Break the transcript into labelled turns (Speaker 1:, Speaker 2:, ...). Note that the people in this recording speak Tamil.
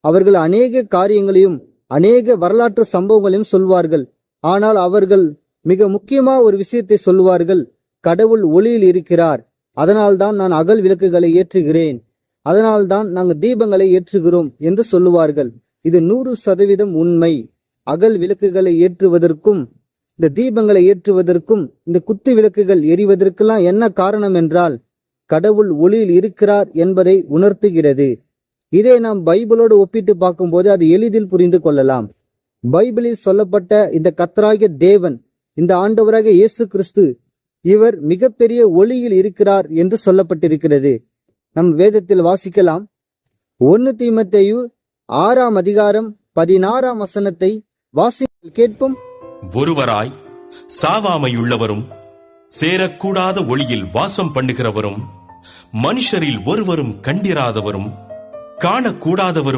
Speaker 1: அவர்கள் அநேக காரியங்களையும் அநேக வரலாற்று சம்பவங்களையும் சொல்வார்கள். ஆனால் அவர்கள் மிக முக்கியமா ஒரு விஷயத்தை சொல்லுவார்கள். கடவுள் ஒளியில் இருக்கிறார், அதனால்தான் நான் அகல் விளக்குகளை ஏற்றுகிறேன், அதனால்தான் நாங்கள் தீபங்களை ஏற்றுகிறோம் என்று சொல்லுவார்கள். இது 100% உண்மை. அகல் விளக்குகளை ஏற்றுவதற்கும் இந்த தீபங்களை ஏற்றுவதற்கும் இந்த குத்து விளக்குகள் எரிவதற்கெல்லாம் என்ன காரணம் என்றால், கடவுள் ஒளியில் இருக்கிறார் என்பதை உணர்த்துகிறது. இதை நாம் பைபிளோடு ஒப்பிட்டு பார்க்கும்போது அது எளிதில் புரிந்து கொள்ளலாம். பைபிளில் சொல்லப்பட்ட இந்த கர்த்தராகிய தேவன், இந்த ஆண்டவராகிய இயேசு கிறிஸ்து, இவர் மிகப்பெரிய ஒளியில் இருக்கிறார் என்று சொல்லப்பட்டிருக்கிறது. நம் வேதத்தில் வாசிக்கலாம். 1 தீமோத்தேயு 6ஆம் அதிகாரம் 16ஆம் வசனத்தை வாசிங்கள் கேட்போம்.
Speaker 2: ஒருவராய் சாவாமையுள்ளவரும் சேரக்கூடாத ஒளியில் வாசம் பண்ணுகிறவரும் மனுஷரில் ஒருவரும் கண்டிராதவரும் காணக்கூடாதவரும்